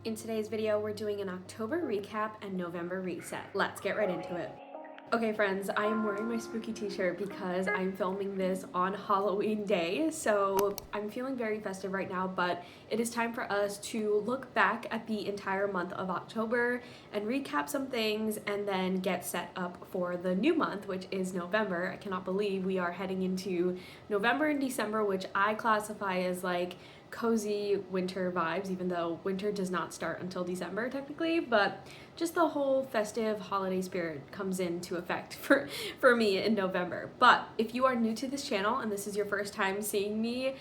In today's video, we're doing an October recap and November reset. Let's get right into it. Okay friends, I am wearing my spooky t-shirt because I'm filming this on Halloween day, so I'm feeling very festive right now, but it is time for us to look back at the entire month of October and recap some things and then get set up for the new month, which is November. I cannot believe we are heading into November and December, which I classify as like cozy winter vibes, even though winter does not start until December technically, but just the whole festive holiday spirit comes into effect for me in November. But if you are new to this channel and this is your first time seeing me,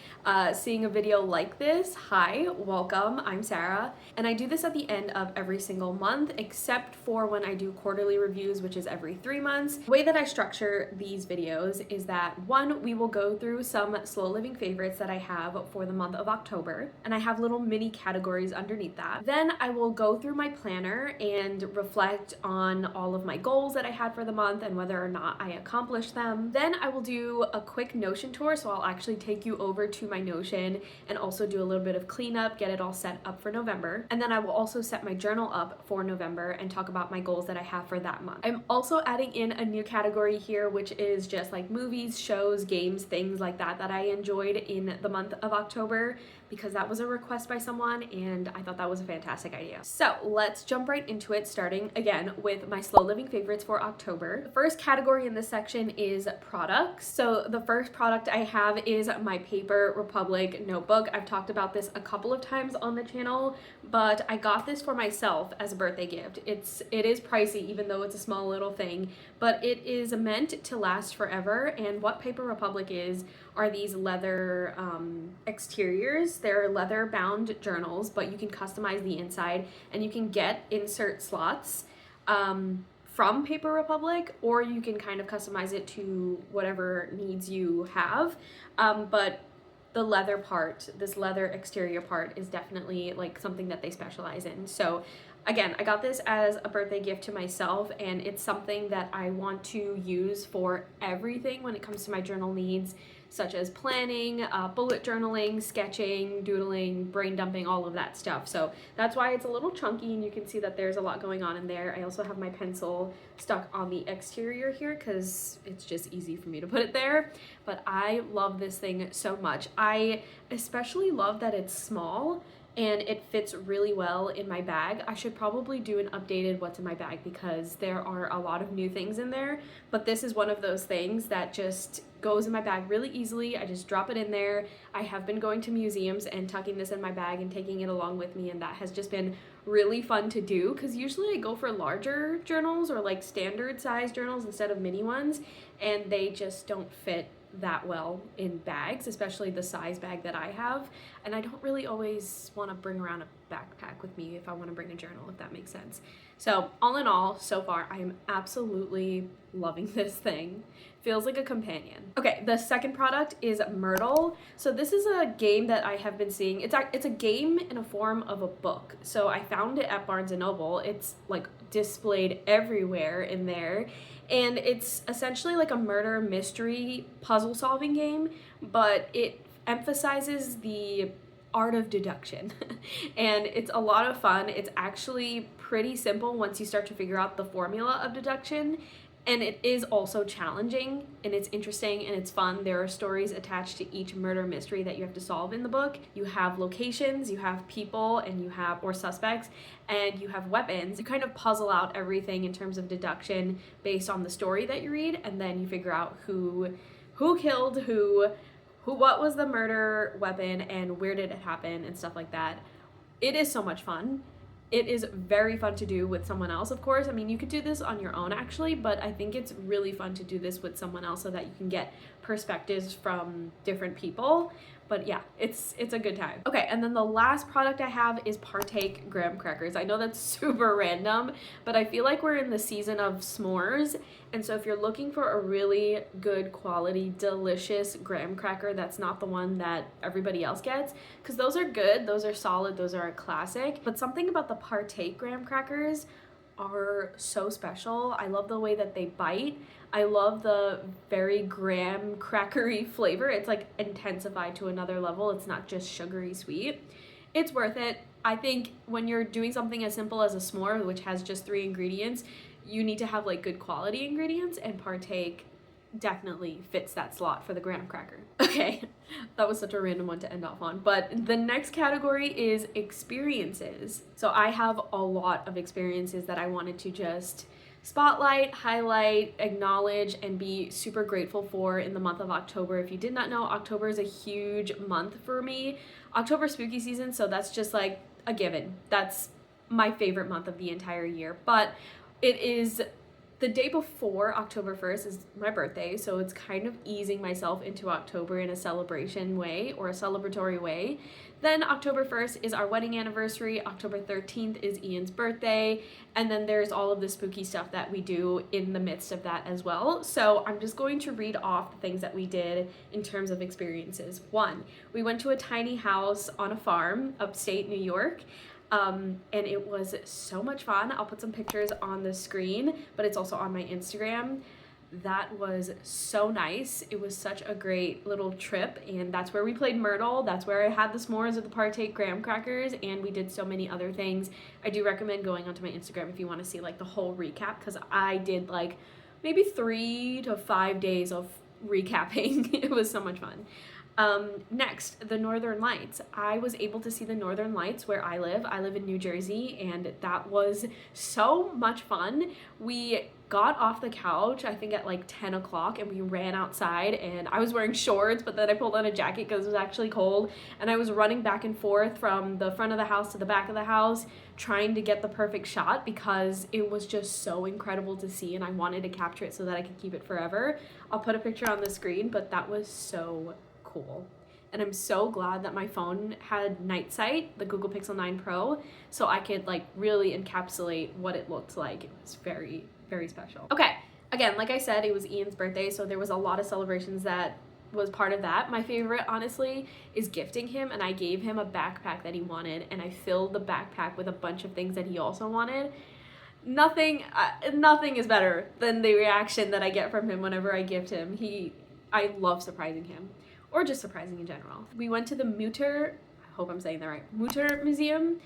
seeing a video like this, hi, welcome, I'm Sarah, and I do this at the end of every single month, except for when I do quarterly reviews, which is every 3 months. The way that I structure these videos is that one, we will go through some slow living favorites that I have for the month of October, and I have little mini categories underneath that. Then I will go through my planner and reflect on all of my goals that I had for the month and whether or not I accomplished them. Then I will do a quick Notion tour, so I'll actually take you over to my Notion and also do a little bit of cleanup, get it all set up for November. And then I will also set my journal up for November and talk about my goals that I have for that month. I'm also adding in a new category here, which is just like movies, shows, games, things like that that I enjoyed in the month of October, because that was a request by someone and I thought that was a fantastic idea. So let's jump right into it, starting again with my slow living favorites for October. The first category in this section is products. So the first product I have is my Paper Republic notebook. I've talked about this a couple of times on the channel, but I got this for myself as a birthday gift. It is pricey, even though it's a small little thing, but it is meant to last forever. And what Paper Republic are these leather exteriors. They're leather bound journals, but you can customize the inside and you can get insert slots from Paper Republic, or you can kind of customize it to whatever needs you have. But the leather part, this leather exterior part, is definitely like something that they specialize in. So again, I got this as a birthday gift to myself, and it's something that I want to use for everything when it comes to my journal needs, such as planning, bullet journaling, sketching, doodling, brain dumping, all of that stuff. So that's why it's a little chunky, and you can see that there's a lot going on in there. I also have my pencil stuck on the exterior here because it's just easy for me to put it there. But I love this thing so much. I especially love that it's small and it fits really well in my bag. I should probably do an updated what's in my bag because there are a lot of new things in there, but this is one of those things that just goes in my bag really easily. I just drop it in there. I have been going to museums and tucking this in my bag and taking it along with me, and that has just been really fun to do because usually I go for larger journals or like standard size journals instead of mini ones, and they just don't fit that well in bags, especially the size bag that I have, and I don't really always want to bring around a backpack with me if I want to bring a journal, if that makes sense. So all in all, so far I am absolutely loving this thing. Feels like a companion. Okay, the second product is Myrtle. So this is a game that I have been seeing. It's a game in a form of a book. So I found it at Barnes & Noble. It's like displayed everywhere in there. And it's essentially like a murder mystery puzzle solving game, but it emphasizes the art of deduction. And it's a lot of fun. It's actually pretty simple once you start to figure out the formula of deduction. And it is also challenging, and it's interesting, and it's fun. There are stories attached to each murder mystery that you have to solve in the book. You have locations, you have people, and you have, or suspects, and you have weapons. You kind of puzzle out everything in terms of deduction based on the story that you read, and then you figure out who killed who, what was the murder weapon, and where did it happen, and stuff like that. It is so much fun. It is very fun to do with someone else, of course. I mean, you could do this on your own actually, but I think it's really fun to do this with someone else so that you can get perspectives from different people. But yeah, it's a good time. Okay, and then the last product I have is Partake graham crackers. I know that's super random, but I feel like we're in the season of s'mores, and so if you're looking for a really good quality, delicious graham cracker that's not the one that everybody else gets, because those are good, those are solid, those are a classic, but something about the Partake graham crackers are so special. I love the way that they bite. I love the very graham crackery flavor. It's like intensified to another level. It's not just sugary sweet. It's worth it. I think when you're doing something as simple as a s'more, which has just 3 ingredients, you need to have like good quality ingredients, and Partake definitely fits that slot for the graham cracker. Okay, that was such a random one to end off on, but the next category is experiences. So I have a lot of experiences that I wanted to just spotlight, highlight, acknowledge, and be super grateful for in the month of October. If you did not know, October is a huge month for me. October spooky season, so that's just like a given. That's my favorite month of the entire year. But it is the day before October 1st is my birthday, so it's kind of easing myself into October in a celebration way or a celebratory way. Then October 1st is our wedding anniversary, October 13th is Ian's birthday, and then there's all of the spooky stuff that we do in the midst of that as well. So I'm just going to read off the things that we did in terms of experiences. 1, we went to a tiny house on a farm, upstate New York. And it was so much fun. I'll put some pictures on the screen, but it's also on my Instagram. That was so nice. It was such a great little trip, and that's where we played Myrtle. That's where I had the s'mores with the partake graham crackers, and we did so many other things. I do recommend going onto my Instagram if you want to see like the whole recap, because I did like maybe 3 to 5 days of recapping. It was so much fun. Next, the Northern Lights. I was able to see the Northern Lights where I live. I live in New Jersey, and that was so much fun. We got off the couch, I think at like 10 o'clock, and we ran outside, and I was wearing shorts, but then I pulled on a jacket because it was actually cold, and I was running back and forth from the front of the house to the back of the house trying to get the perfect shot because it was just so incredible to see, and I wanted to capture it so that I could keep it forever. I'll put a picture on the screen, but that was so cool. And I'm so glad that my phone had night sight, the Google Pixel 9 Pro, so I could like really encapsulate what it looked like. It was very, very special. Okay, again, like I said, it was Ian's birthday, so there was a lot of celebrations that was part of that. My favorite, honestly, is gifting him, and I gave him a backpack that he wanted, and I filled the backpack with a bunch of things that he also wanted. Nothing is better than the reaction that I get from him whenever I gift him. I love surprising him, or just surprising in general. We went to the Mutter, I hope I'm saying that right, Mutter Museum.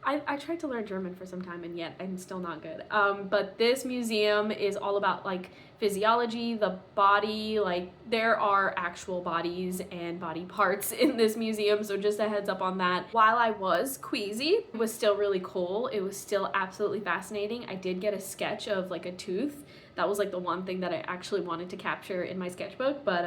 I tried to learn German for some time, and yet I'm still not good. But this museum is all about like physiology, the body, like there are actual bodies and body parts in this museum, so just a heads up on that. While I was queasy, it was still really cool. It was still absolutely fascinating. I did get a sketch of like a tooth. That was like the one thing that I actually wanted to capture in my sketchbook, but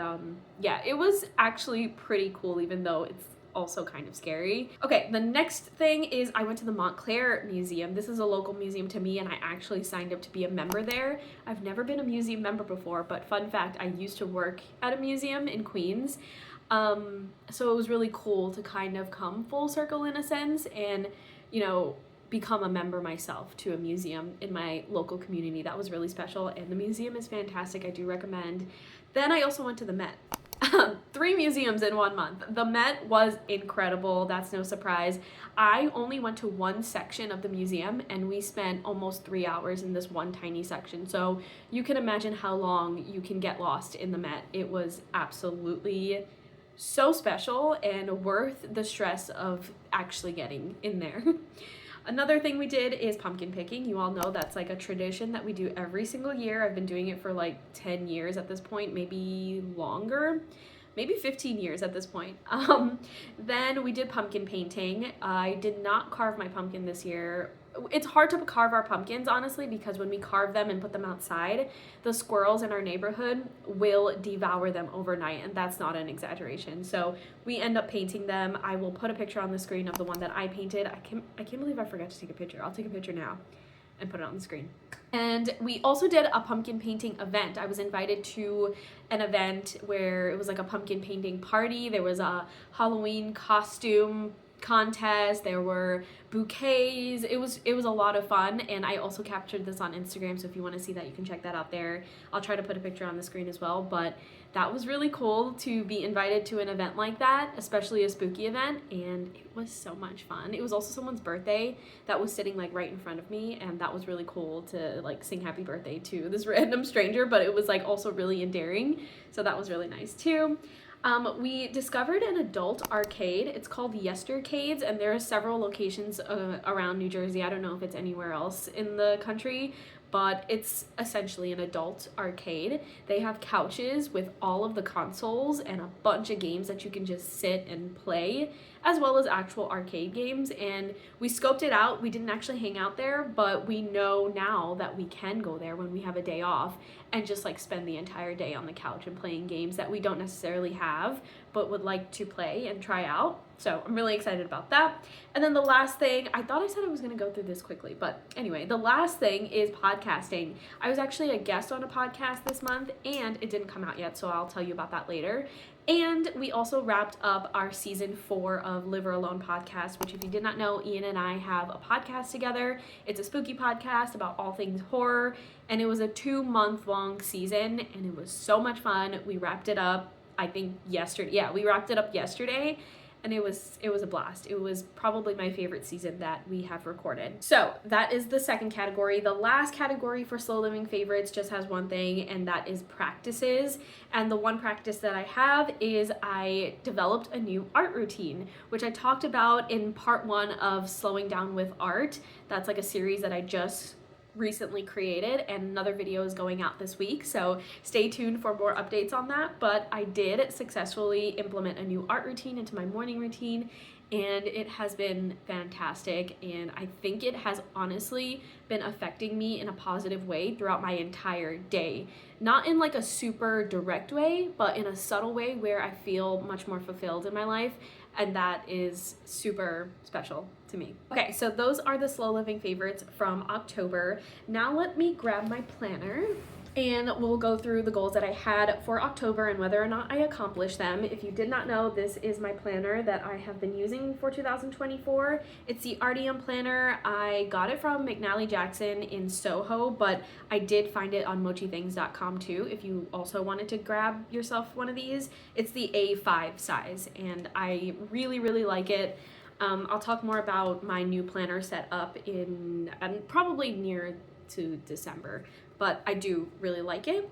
yeah, it was actually pretty cool, even though it's also kind of scary. Okay, the next thing is I went to the Montclair Museum. This is a local museum to me, and I actually signed up to be a member there. I've never been a museum member before, but fun fact, I used to work at a museum in Queens. So it was really cool to kind of come full circle in a sense and, you know, become a member myself to a museum in my local community. That was really special, and the museum is fantastic. I do recommend. Then I also went to the Met. 3 museums in 1 month. The Met was incredible. That's no surprise. I only went to one section of the museum, and we spent almost 3 hours in this one tiny section. So you can imagine how long you can get lost in the Met. It was absolutely so special and worth the stress of actually getting in there. Another thing we did is pumpkin picking. You all know that's like a tradition that we do every single year. I've been doing it for like 10 years at this point, maybe longer, maybe 15 years at this point. Then we did pumpkin painting. I did not carve my pumpkin this year. It's hard to carve our pumpkins, honestly, because when we carve them and put them outside, the squirrels in our neighborhood will devour them overnight, and that's not an exaggeration. So we end up painting them. I will put a picture on the screen of the one that I painted. I can't believe I forgot to take a picture. I'll take a picture now and put it on the screen. And we also did a pumpkin painting event. I was invited to an event where it was like a pumpkin painting party. There was a Halloween costume contest, there were bouquets. It was a lot of fun, and I also captured this on Instagram, so if you want to see that, you can check that out there. I'll try to put a picture on the screen as well, but that was really cool to be invited to an event like that, especially a spooky event, and it was so much fun. It was also someone's birthday that was sitting like right in front of me, and that was really cool to like sing happy birthday to this random stranger, but it was like also really endearing, so that was really nice too. We discovered an adult arcade. It's called Yestercades, and there are several locations around New Jersey. I don't know if it's anywhere else in the country, but it's essentially an adult arcade. They have couches with all of the consoles and a bunch of games that you can just sit and play, as well as actual arcade games. And we scoped it out. We didn't actually hang out there, but we know now that we can go there when we have a day off and just like spend the entire day on the couch and playing games that we don't necessarily have but would like to play and try out. So I'm really excited about that. And then the last thing, I thought I said I was going to go through this quickly, but anyway, the last thing is podcasting. I was actually a guest on a podcast this month and it didn't come out yet, so I'll tell you about that later. And we also wrapped up our season 4 of Live or Alone podcast, which if you did not know, Ian and I have a podcast together. It's a spooky podcast about all things horror, and it was a 2-month-long season, and it was so much fun. We wrapped it up, I think yesterday. Yeah, we wrapped it up yesterday, and it was a blast. It was probably my favorite season that we have recorded. So that is the second category. The last category for Slow Living Favorites just has one thing, and that is practices. And the one practice that I have is I developed a new art routine, which I talked about in part 1 of Slowing Down with Art. That's like a series that I just recently created, and another video is going out this week, so stay tuned for more updates on that. But I did successfully implement a new art routine into my morning routine, and it has been fantastic, and I think it has honestly been affecting me in a positive way throughout my entire day. Not in like a super direct way, but in a subtle way where I feel much more fulfilled in my life, and that is super special to me. Okay, so those are the Slow Living Favorites from October. Now let me grab my planner and we'll go through the goals that I had for October and whether or not I accomplished them. If you did not know, this is my planner that I have been using for 2024. It's the RDM planner. I got it from McNally Jackson in Soho, but I did find it on mochithings.com too if you also wanted to grab yourself one of these. It's the A5 size, and I really, really like it. I'll talk more about my new planner set up in probably near to December, but I do really like it.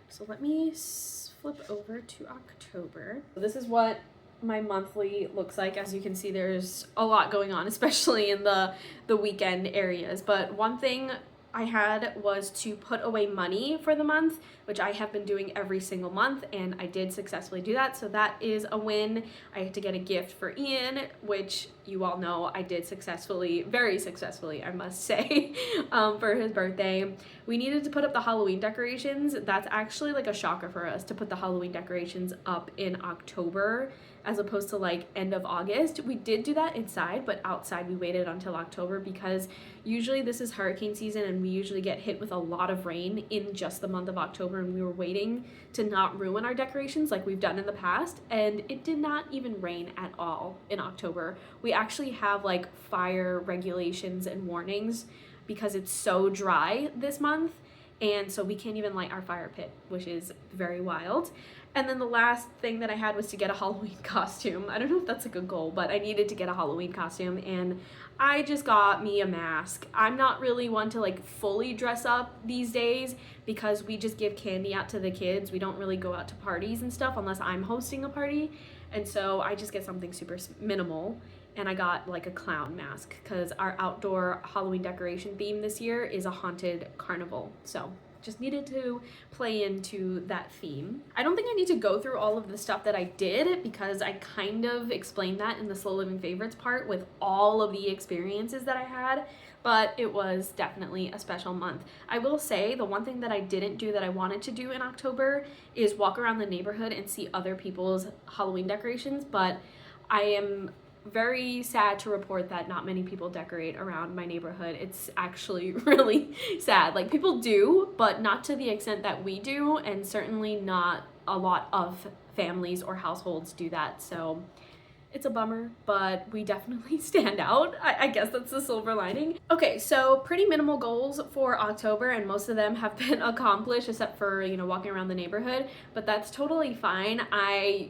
So let me flip over to October. This is what my monthly looks like. As you can see, there's a lot going on, especially in the weekend areas. But one thing I had was to put away money for the month, which I have been doing every single month, and I did successfully do that. So that is a win. I had to get a gift for Ian, which you all know I did successfully, very successfully, I must say, for his birthday. We needed to put up the Halloween decorations. That's actually like a shocker for us to put the Halloween decorations up in October as opposed to like end of August. We did do that inside, but outside we waited until October because usually this is hurricane season and we usually get hit with a lot of rain in just the month of October, and we were waiting to not ruin our decorations like we've done in the past, and it did not even rain at all in October. We actually have like fire regulations and warnings because it's so dry this month, and so we can't even light our fire pit, which is very wild. And then the last thing that I had was to get a Halloween costume. I don't know if that's like a goal, but I needed to get a Halloween costume, and I just got me a mask. I'm not really one to like fully dress up these days because we just give candy out to the kids. We don't really go out to parties and stuff unless I'm hosting a party. And so I just get something super minimal, and I got like a clown mask because our outdoor Halloween decoration theme this year is a haunted carnival. So just needed to play into that theme. I don't think I need to go through all of the stuff that I did because I kind of explained that in the Slow Living Favorites part with all of the experiences that I had, but it was definitely a special month. I will say the one thing that I didn't do that I wanted to do in October is walk around the neighborhood and see other people's Halloween decorations, but I am very sad to report that not many people decorate around my neighborhood. It's actually really sad. Like, people do, but not to the extent that we do, and certainly not a lot of families or households do that. So it's a bummer, but we definitely stand out. I guess that's the silver lining. Okay, so pretty minimal goals for October, and most of them have been accomplished except for, walking around the neighborhood, but that's totally fine.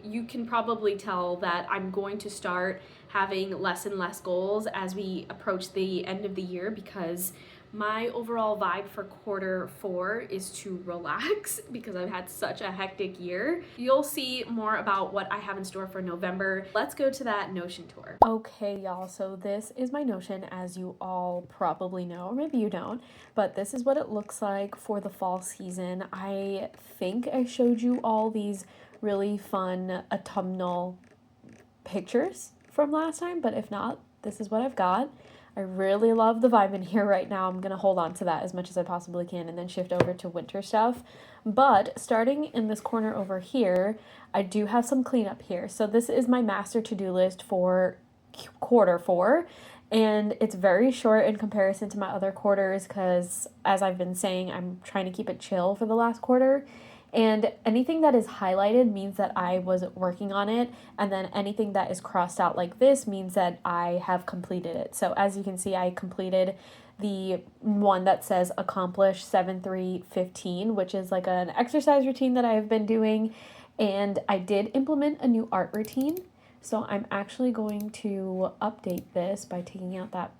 You can probably tell that I'm going to start having less and less goals as we approach the end of the year, because my overall vibe for Q4 is to relax because I've had such a hectic year. You'll see more about what I have in store for November. Let's go to that Notion tour. Okay, y'all, so this is my Notion, as you all probably know, or maybe you don't, but this is what it looks like for the fall season. I think I showed you all these really fun autumnal pictures from last time, but if not, this is what I've got. I really love the vibe in here right now. I'm going to hold on to that as much as I possibly can and then shift over to winter stuff. But starting in this corner over here, I do have some cleanup here. So this is my master to-do list for Q4. And it's very short in comparison to my other quarters because, as I've been saying, I'm trying to keep it chill for the last quarter. And anything that is highlighted means that I was working on it, and then anything that is crossed out like this means that I have completed it. So as you can see, I completed the one that says accomplish 7-3-15, which is like an exercise routine that I have been doing, and I did implement a new art routine. So I'm actually going to update this by taking out that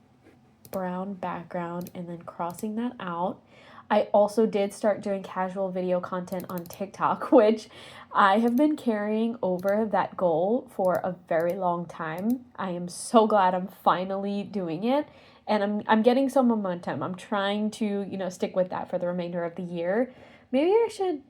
brown background and then crossing that out. I also did start doing casual video content on TikTok, which I have been carrying over that goal for a very long time. I am so glad I'm finally doing it, and I'm getting some momentum. I'm trying to, stick with that for the remainder of the year. Maybe I should,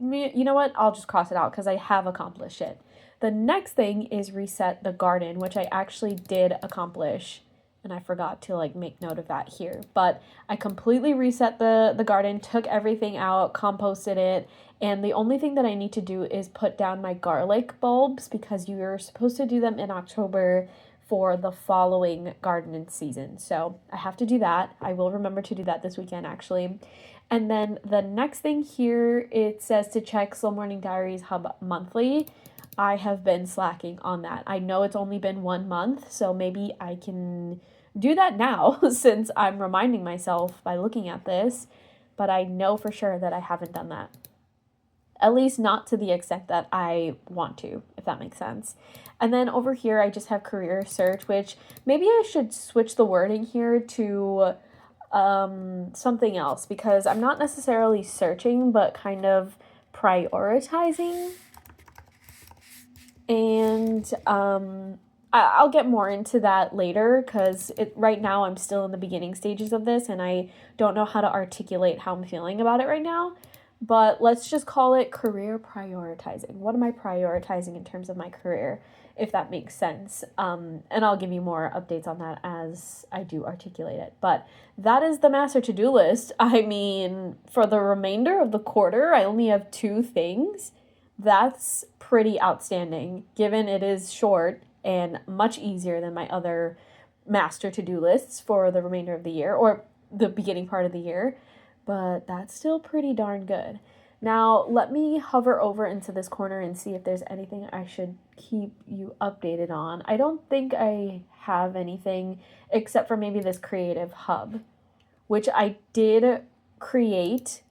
you know what? I'll just cross it out because I have accomplished it. The next thing is reset the garden, which I actually did accomplish. And I forgot to make note of that here. But I completely reset the garden, took everything out, composted it. And the only thing that I need to do is put down my garlic bulbs because you're supposed to do them in October for the following garden season. So I have to do that. I will remember to do that this weekend actually. And then the next thing here, it says to check Slow Morning Diaries Hub monthly. I have been slacking on that. I know it's only been 1 month, so maybe I can do that now since I'm reminding myself by looking at this, but I know for sure that I haven't done that. At least not to the extent that I want to, if that makes sense. And then over here, I just have career search, which maybe I should switch the wording here to something else because I'm not necessarily searching, but kind of prioritizing. And I'll get more into that later because right now I'm still in the beginning stages of this and I don't know how to articulate how I'm feeling about it right now. But let's just call it career prioritizing. What am I prioritizing in terms of my career, if that makes sense? And I'll give you more updates on that as I do articulate it. But that is the master to-do list. I mean, for the remainder of the quarter, I only have 2 things. That's pretty outstanding given it is short and much easier than my other master to-do lists for the remainder of the year or the beginning part of the year, but that's still pretty darn good. Now, let me hover over into this corner and see if there's anything I should keep you updated on. I don't think I have anything except for maybe this creative hub, which I did create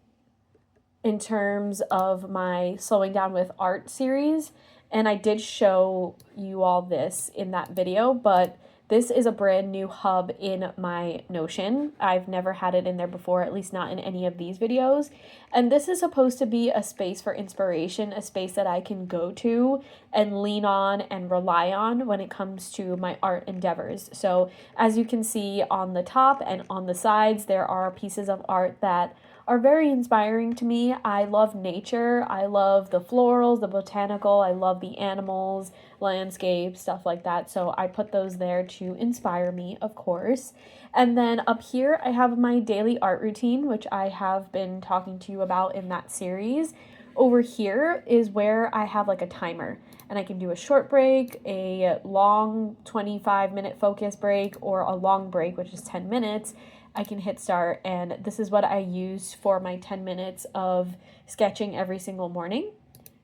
in terms of my Slowing Down with Art series. And I did show you all this in that video, but this is a brand new hub in my Notion. I've never had it in there before, at least not in any of these videos. And this is supposed to be a space for inspiration, a space that I can go to and lean on and rely on when it comes to my art endeavors. So as you can see on the top and on the sides, there are pieces of art that are very inspiring to me. I love nature. I love the florals, the botanical. I love the animals, landscape, stuff like that. So I put those there to inspire me, of course. And then up here, I have my daily art routine, which I have been talking to you about in that series. Over here is where I have a timer. And I can do a short break, a long 25-minute focus break, or a long break, which is 10 minutes. I can hit start, and this is what I use for my 10 minutes of sketching every single morning.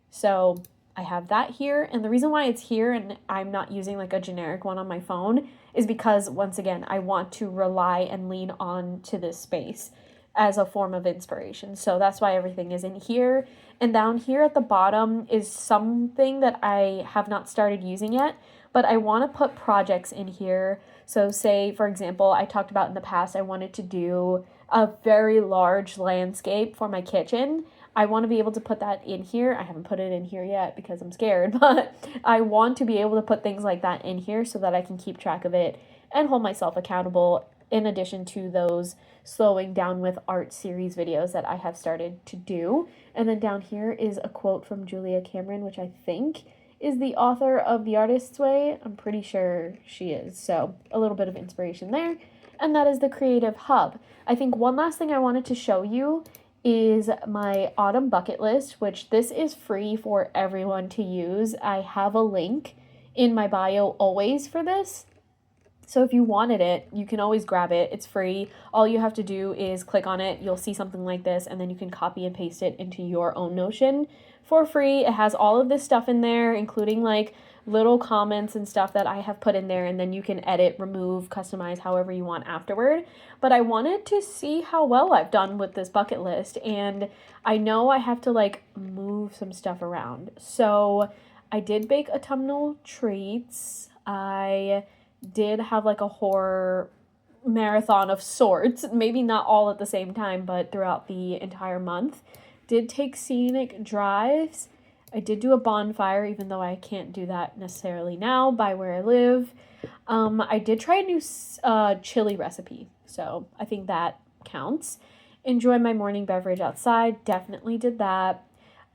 So I have that here, and the reason why it's here and I'm not using a generic one on my phone is because, once again, I want to rely and lean on to this space as a form of inspiration. So that's why everything is in here. And down here at the bottom is something that I have not started using yet, but I want to put projects in here. So say, for example, I talked about in the past, I wanted to do a very large landscape for my kitchen. I want to be able to put that in here. I haven't put it in here yet because I'm scared, but I want to be able to put things like that in here so that I can keep track of it and hold myself accountable, in addition to those slowing down with art series videos that I have started to do. And then down here is a quote from Julia Cameron, which I think is the author of The Artist's Way. I'm pretty sure she is. So a little bit of inspiration there. And that is the Creative Hub. I think one last thing I wanted to show you is my autumn bucket list, which this is free for everyone to use. I have a link in my bio always for this. So if you wanted it, you can always grab it. It's free. All you have to do is click on it. You'll see something like this, and then you can copy and paste it into your own Notion for free. It has all of this stuff in there, including like little comments and stuff that I have put in there, and then you can edit, remove, customize however you want afterward. But I wanted to see how well I've done with this bucket list, and I know I have to like move some stuff around. So I did bake autumnal treats. I did have like a horror marathon of sorts, maybe not all at the same time, but throughout the entire month. Did take scenic drives. I did do a bonfire, even though I can't do that necessarily now by where I live. I did try a new chili recipe, so I think that counts. Enjoy my morning beverage outside, definitely did that.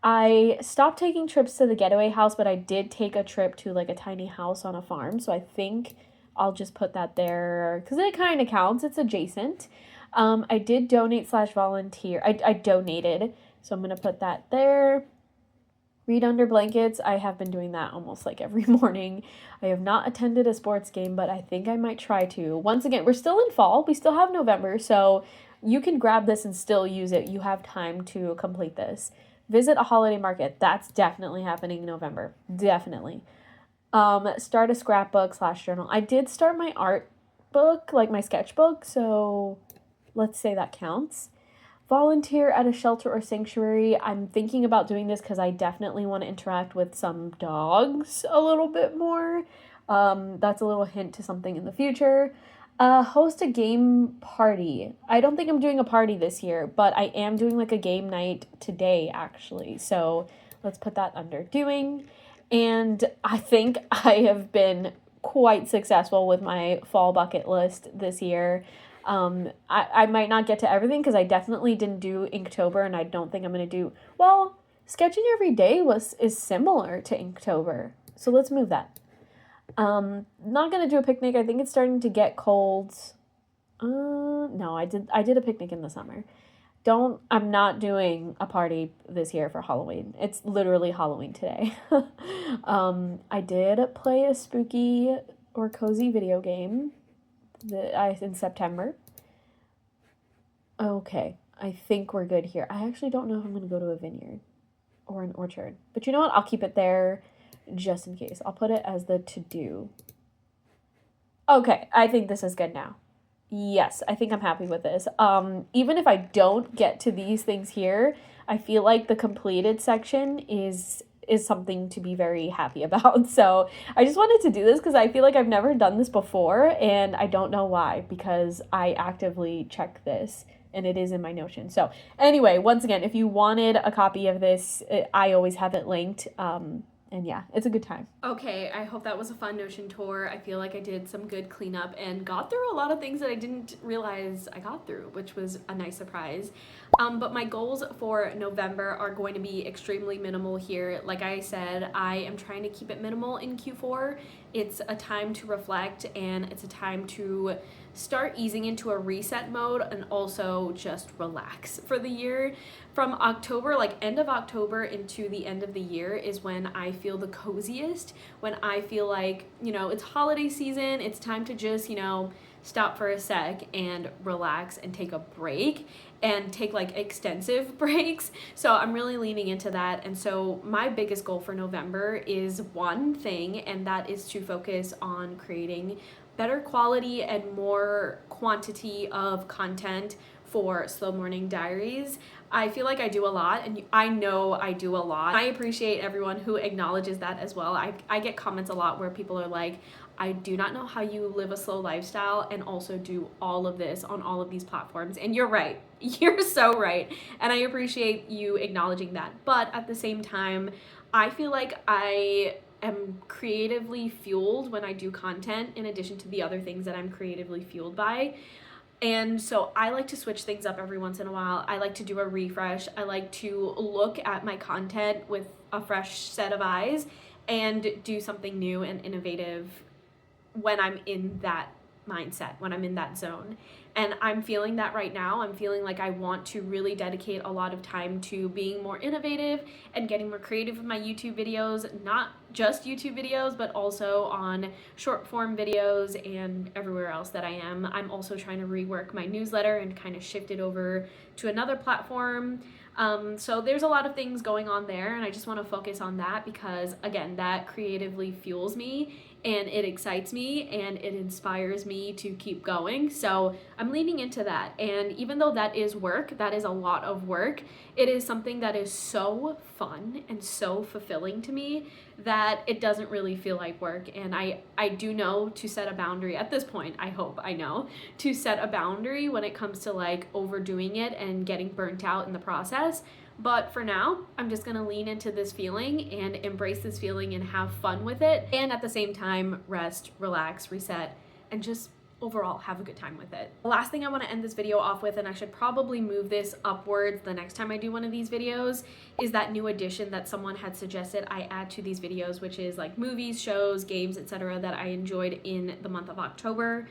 I stopped taking trips to the getaway house, but I did take a trip to like a tiny house on a farm, so I think I'll just put that there because it kind of counts. It's adjacent. I did donate/volunteer. I donated, so I'm going to put that there. Read under blankets. I have been doing that almost like every morning. I have not attended a sports game, but I think I might try to. Once again, we're still in fall. We still have November, so you can grab this and still use it. You have time to complete this. Visit a holiday market. That's definitely happening in November. Definitely. Start a scrapbook/journal. I did start my art book, like my sketchbook, so let's say that counts. Volunteer at a shelter or sanctuary. I'm thinking about doing this because I definitely want to interact with some dogs a little bit more. That's a little hint to something in the future. Host a game party. I don't think I'm doing a party this year, but I am doing like a game night today, actually. So let's put that under doing. And I think I have been quite successful with my fall bucket list this year. I might not get to everything because I definitely didn't do Inktober, and I don't think I'm going to do, well, sketching every day is similar to Inktober. So let's move that. Not going to do a picnic. I think it's starting to get cold. No, I did a picnic in the summer. I'm not doing a party this year for Halloween. It's literally Halloween today. I did play a spooky or cozy video game in September. Okay, I think we're good here. I actually don't know if I'm going to go to a vineyard or an orchard. But you know what? I'll keep it there just in case. I'll put it as the to-do. Okay, I think this is good now. Yes, I think I'm happy with this. Even if I don't get to these things here, I feel like the completed section is something to be very happy about. So I just wanted to do this because I feel like I've never done this before, and I don't know why, because I actively check this and it is in my Notion. So anyway, once again, if you wanted a copy of this, I always have it linked. And yeah, it's a good time. Okay, I hope that was a fun Notion tour. I feel like I did some good cleanup and got through a lot of things that I didn't realize I got through, which was a nice surprise. But my goals for November are going to be extremely minimal here. Like I said, I am trying to keep it minimal in Q4. It's a time to reflect, and it's a time to start easing into a reset mode and also just relax for the year. From October, like end of October into the end of the year is when I feel the coziest, when I feel like, it's holiday season, it's time to just, stop for a sec and relax and take a break and take like extensive breaks. So I'm really leaning into that. And so my biggest goal for November is one thing, and that is to focus on creating better quality and more quantity of content for Slow Morning Diaries. I feel like I do a lot, and I know I do a lot. I appreciate everyone who acknowledges that as well. I get comments a lot where people are like, I do not know how you live a slow lifestyle and also do all of this on all of these platforms. And you're right. You're so right. And I appreciate you acknowledging that. But at the same time, I feel like I am creatively fueled when I do content, in addition to the other things that I'm creatively fueled by. And so I like to switch things up every once in a while. I like to do a refresh. I like to look at my content with a fresh set of eyes and do something new and innovative when I'm in that mindset, when I'm in that zone. And I'm feeling that right now. I'm feeling like I want to really dedicate a lot of time to being more innovative and getting more creative with my YouTube videos, not just YouTube videos, but also on short form videos and everywhere else that I am. I'm also trying to rework my newsletter and kind of shift it over to another platform. So there's a lot of things going on there, and I just want to focus on that because, again, that creatively fuels me and it excites me and it inspires me to keep going. So I'm leaning into that. And even though that is work, that is a lot of work, it is something that is so fun and so fulfilling to me that it doesn't really feel like work. And I do know to set a boundary at this point. I hope I know to set a boundary when it comes to like overdoing it and getting burnt out in the process. But for now, I'm just gonna lean into this feeling and embrace this feeling and have fun with it. And at the same time, rest, relax, reset, and just overall have a good time with it. The last thing I wanna end this video off with, and I should probably move this upwards the next time I do one of these videos, is that new addition that someone had suggested I add to these videos, which is like movies, shows, games, etc. that I enjoyed in the month of October.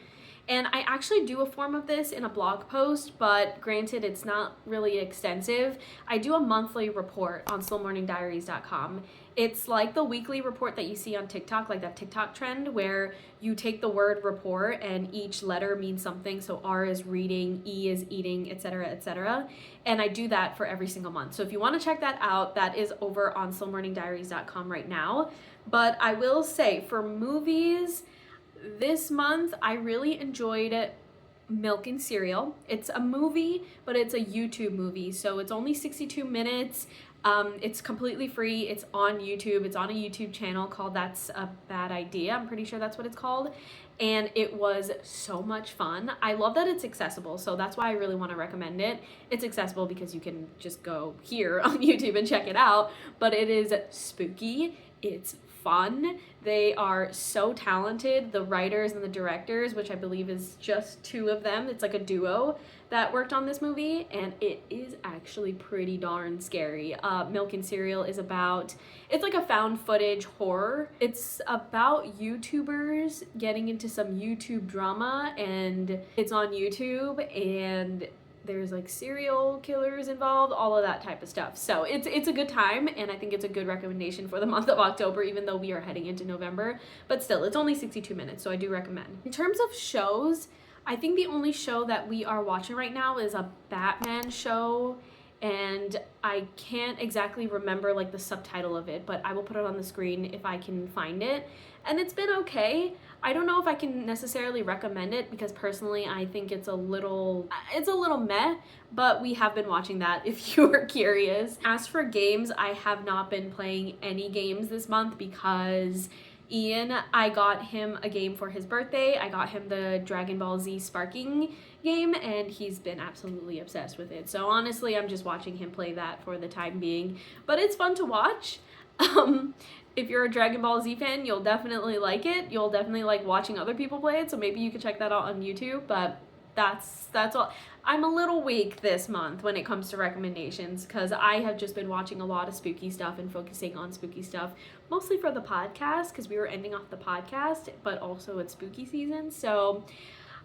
And I actually do a form of this in a blog post, but granted, it's not really extensive. I do a monthly report on slowmorningdiaries.com. It's like the weekly report that you see on TikTok, like that TikTok trend where you take the word report and each letter means something. So R is reading, E is eating, etc., etc. And I do that for every single month. So if you want to check that out, that is over on slowmorningdiaries.com right now. But I will say for movies, this month, I really enjoyed Milk and Cereal. It's a movie, but it's a YouTube movie, so it's only 62 minutes. It's completely free. It's on YouTube. It's on a YouTube channel called That's a Bad Idea. I'm pretty sure that's what it's called. And it was so much fun. I love that it's accessible, so that's why I really want to recommend it. It's accessible because you can just go here on YouTube and check it out, but it is spooky. It's fun. They are so talented, the writers and the directors, which I believe is just two of them. It's like a duo that worked on this movie, and it is actually pretty darn scary. Milk and Cereal is about, it's like a found footage horror. It's about YouTubers getting into some YouTube drama, and it's on YouTube, and there's like serial killers involved, all of that type of stuff. So it's a good time, and I think it's a good recommendation for the month of October, even though we are heading into November. But still, it's only 62 minutes, so I do recommend. In terms of shows, I think the only show that we are watching right now is a Batman show, and I can't exactly remember like the subtitle of it, but I will put it on the screen if I can find it. And it's been okay. I don't know if I can necessarily recommend it because personally I think it's a little meh, but we have been watching that if you were curious. As for games, I have not been playing any games this month because Ian, I got him a game for his birthday. I got him the Dragon Ball Z Sparking game, and he's been absolutely obsessed with it. So honestly, I'm just watching him play that for the time being, but it's fun to watch. If you're a Dragon Ball Z fan, you'll definitely like it. You'll definitely like watching other people play it, so maybe you could check that out on YouTube, but that's all. I'm a little weak this month when it comes to recommendations because I have just been watching a lot of spooky stuff and focusing on spooky stuff, mostly for the podcast because we were ending off the podcast, but also it's spooky season, so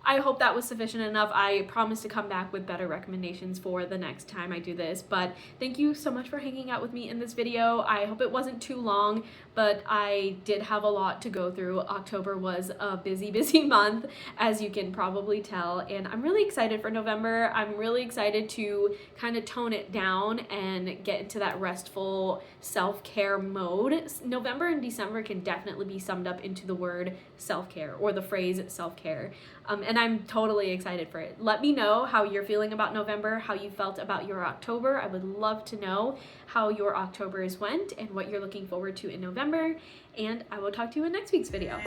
I hope that was sufficient enough. I promise to come back with better recommendations for the next time I do this, but thank you so much for hanging out with me in this video. I hope it wasn't too long, but I did have a lot to go through. October was a busy month, as you can probably tell, and I'm really excited for November. I'm really excited to kind of tone it down and get into that restful self-care mode. November and December can definitely be summed up into the word self-care or the phrase self-care. and I'm totally excited for it. Let me know how you're feeling about November, how you felt about your October. I would love to know how your Octobers went and what you're looking forward to in November, and I will talk to you in next week's video.